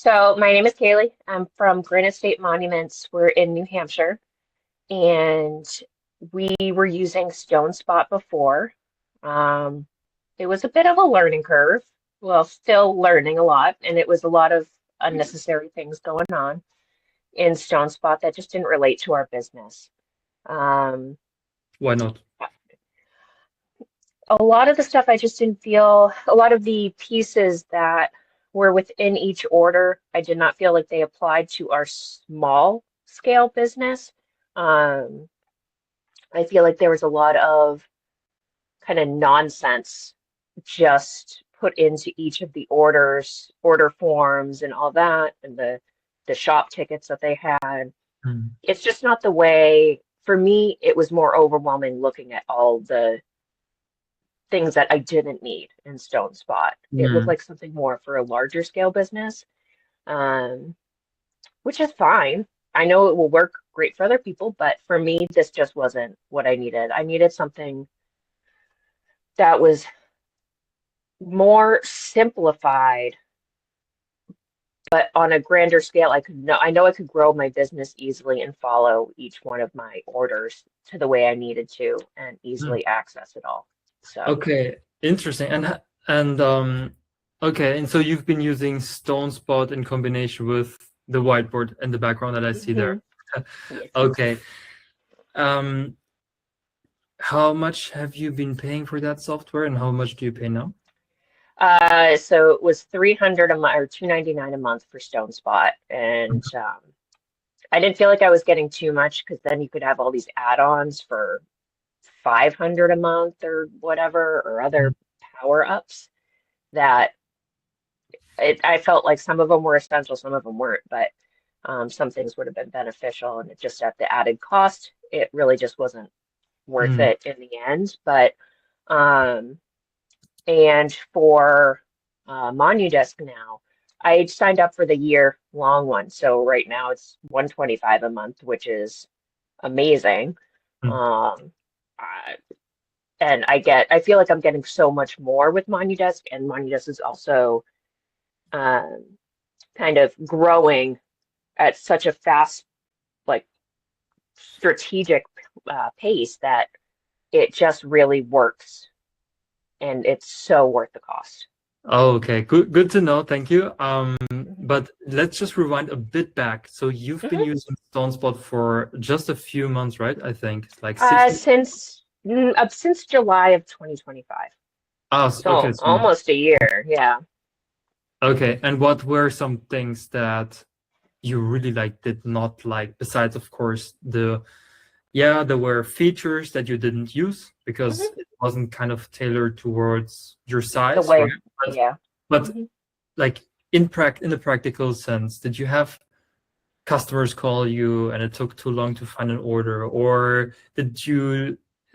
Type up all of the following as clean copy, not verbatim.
So my name is Kaleigh. I'm from Granite State Monuments. We're in New Hampshire, and we were using StoneSpot before. Um, it was a bit of a learning curve. Well, still learning a lot, and it was a lot of unnecessary things going on in StoneSpot that just didn't relate to our business. Um, Why not? a lot of the stuff I just didn't feel, a lot of the pieces that were within each order, I did not feel like they applied to our small scale business. Um, I feel like there was a lot of kind of nonsense just put into each of the order forms and all that, and the shop tickets that they had. Mm. It's just not the way, for me, it was more overwhelming looking at all the things that I didn't need in StoneSpot. It looked Mm. like something more for a larger scale business, um, which is fine. I know it will work great for other people, but for me, this just wasn't what I needed. I needed something that was more simplified, but on a grander scale. I know I could grow my business easily and follow each one of my orders to the way I needed to and Mm. easily access it all. So. Okay, interesting. And okay, and so you've been using StoneSpot in combination with the whiteboard in the background that I see there. Mhm. Yes. Okay. Um, how much have you been paying for that software, and how much do you pay now? So it was 300 a month or 299 a month for StoneSpot, and I didn't feel like I was getting too much because then you could have all these add-ons for 500 a month or whatever, or Mhm. other power ups that I felt like some of them were essential, some of them weren't, but some things would have been beneficial, and it just at the added cost, it really just wasn't worth Mm. it in the end. But um, And for MonuDesk now, I signed up for the year long one. So right now it's 125 a month, which is amazing. Mm. Um, I, and I feel like I'm getting so much more with MonuDesk, and MonuDesk is also um, kind of growing at such a fast, like strategic pace that it just really works, and it's so worth the cost. Oh, okay, good to know. Thank you. Mhm. But let's just rewind a bit back. So you've been Mhm. using StoneSpot for just a few months, right? I think it's like 6 months. Since July of 2025. Oh, okay. So So almost a year, yeah. okay. And what were some things that you really like did not like, besides, of course, yeah, there were features that you didn't use because Hmm. it wasn't kind of tailored towards your The size, right? way, But yeah. but Hmm. like in a practical sense, did you have customers call you and it took too long to find an order, or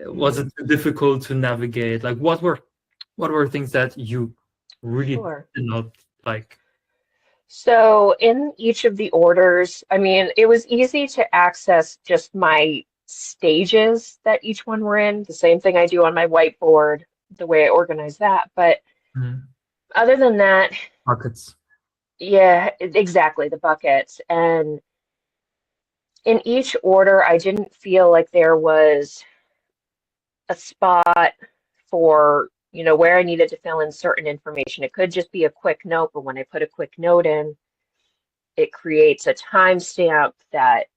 was it too difficult to navigate? Like what were things that you really Sure. did not like? So in each of the orders, I mean, it was easy to access just my stages that each one were in, the same thing I do on my whiteboard, the way I organize that. But Mm. other than that, Buckets. yeah, exactly, the buckets. And in each order, I didn't feel like there was a spot for, where I needed to fill in certain information. It could just be a quick note, but when I put a quick note in, it creates a timestamp that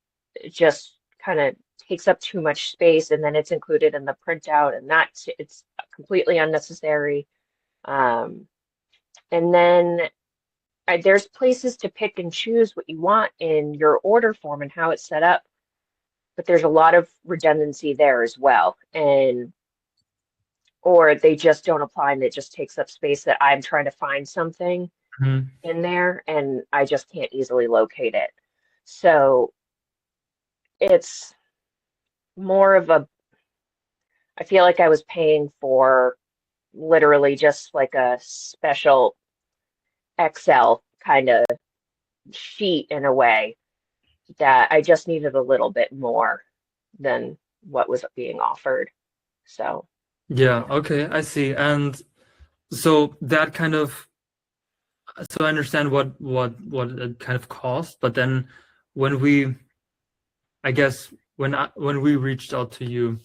just kind of takes up too much space, and then it's included in the printout, and it's completely unnecessary. Um, and then there's places to pick and choose what you want in your order form and how it's set up, but there's a lot of redundancy there as well. And or they just don't apply and it just takes up space that I'm trying to find something Mhm. in there and I just can't easily locate it. So it's more of I feel like I was paying for literally just like a special Excel kind of sheet in a way that I just needed a little bit more than what was being offered. So, Yeah, yeah. okay, I see. And so that kind of so I understand what it kind of cost, but then when I guess when we reached out to you,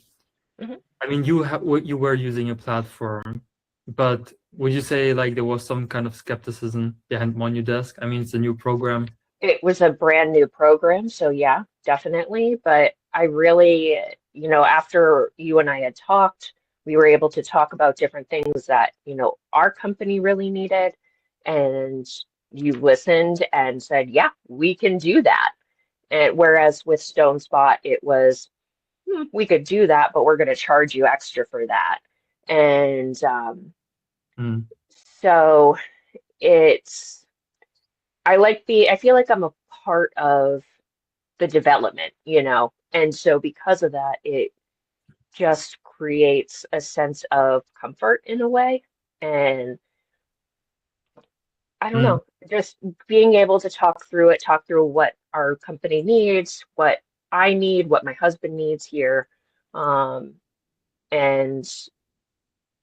Mhm. I mean, you were using a platform, but would you say like there was some kind of skepticism behind MonuDesk? I mean, it's a new program. It was a brand new program, so yeah, definitely. But I really, after you and I had talked, we were able to talk about different things that, our company really needed. And you listened and said, yeah, we can do that. And whereas with StoneSpot, it was, we could do that, but we're going to charge you extra for that. And Mm, so it's, I feel like I'm a part of the development, and so because of that, it just creates a sense of comfort in a way. And I don't mm, know, just being able to talk through what our company needs, what I need, what my husband needs here. Um, and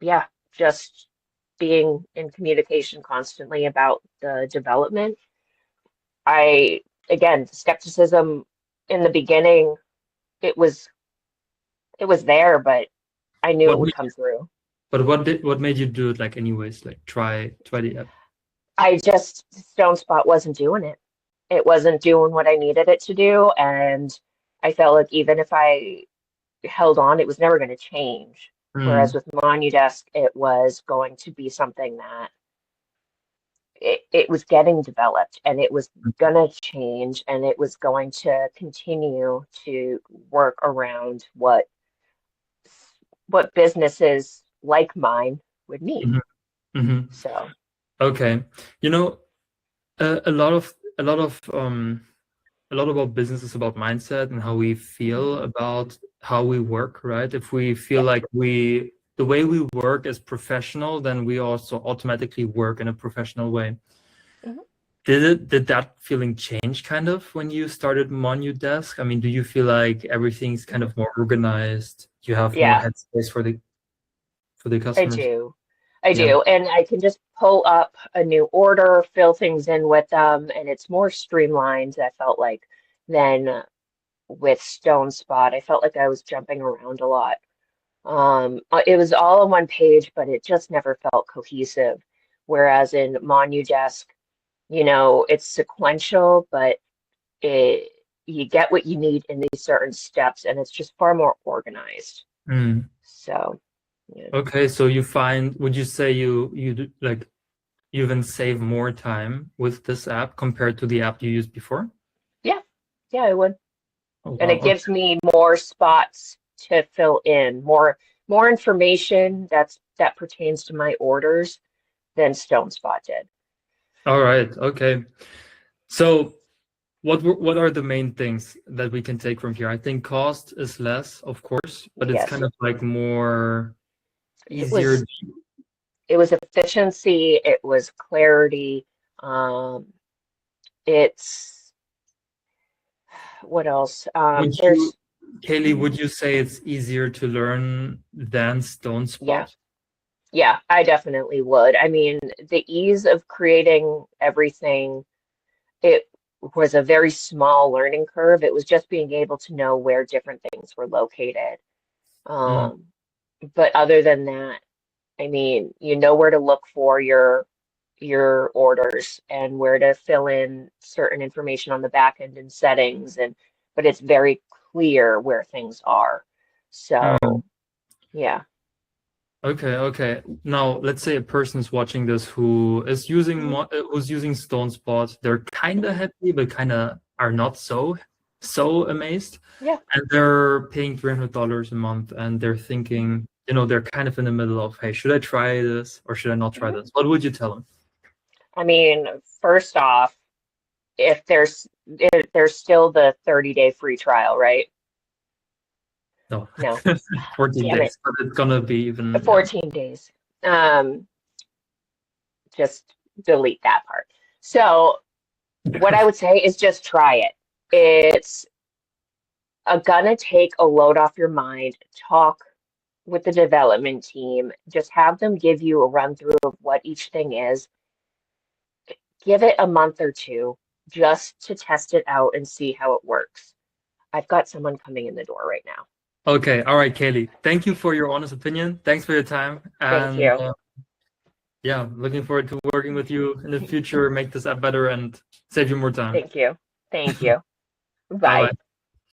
yeah, just being in communication constantly about the development. I, again, skepticism in the beginning, it was it was there, but I knew it what would made, come through. but what made you do it like anyways? Like try the app. StoneSpot wasn't doing it. It wasn't doing what I needed it to do, and I felt like even if I held on, it was never going to change. Whereas Mm, with MonuDesk, it was going to be something that it was getting developed and it was going to change and it was going to continue to work around what businesses like mine would need. mhm, mhm. So, Okay. You know, a lot of a lot about business is about mindset and how we feel about how we work, right? If we feel yeah. like the way we work is professional, then we also automatically work in a professional way. Mhm. Did that feeling change kind of when you started MonuDesk? I mean, do you feel like everything's kind Mhm. of more organized? You have more Yeah, headspace for the I customers? do. I Yeah. do. And I can just pull up a new order, fill things in with them, and it's more streamlined, I felt like, than with StoneSpot. I felt like I was jumping around a lot. It was all on one page, but it just never felt cohesive. Whereas in MonuDesk, it's sequential, but it you get what you need in these certain steps, and it's just far more organized. Mm. So, yeah. Okay, so would you say like you even save more time with this app compared to the app you used before? Yeah, yeah, I would. Oh, And wow. it gives me more spots to fill in, more information that pertains to my orders than StoneSpot did. All right. Okay. So what are the main things that we can take from here? I think cost is less, of course, but it's Yes, kind of like more it easier. was it was efficiency, it was clarity. It's what else? Would you, There's Kaleigh, would you say it's easier to learn than yeah, StoneSpot? yeah, I definitely would. I mean, the ease of creating everything, it was a very small learning curve. It was just being able to know where different things were located. Mm, Um, but other than that, I mean, you know where to look for your orders and where to fill in certain information on the back end and settings, and but it's very clear where things are. mm. So, yeah. Okay, okay. Now, let's say a person is watching this who is using Mhm. who's using StoneSpot. They're kind of Mhm. happy, but kind of are not so amazed, Yeah. and they're paying $300 a month, and they're thinking, they're kind of in the middle of, hey, should I try this or should I not try Mhm. this? What would you tell them? I mean, first off, if there's still the 30-day free trial, right? No, No. 14 Damn it. days, but it's gonna be even, yeah. 14 days. Um, just delete that part. So, what I would say is just try it. It's gonna take a load off your mind. Talk with the development team. Just have them give you a run through of what each thing is. give it a month or two just to test it out and see how it works. I've got someone coming in the door right now. Okay, all right, Kaleigh. Thank you for your honest opinion. Thanks for your time. Thank And you. yeah, looking forward to working with you in the future, make this app better and save you more time. Thank you. Thank you. Bye-bye. Bye.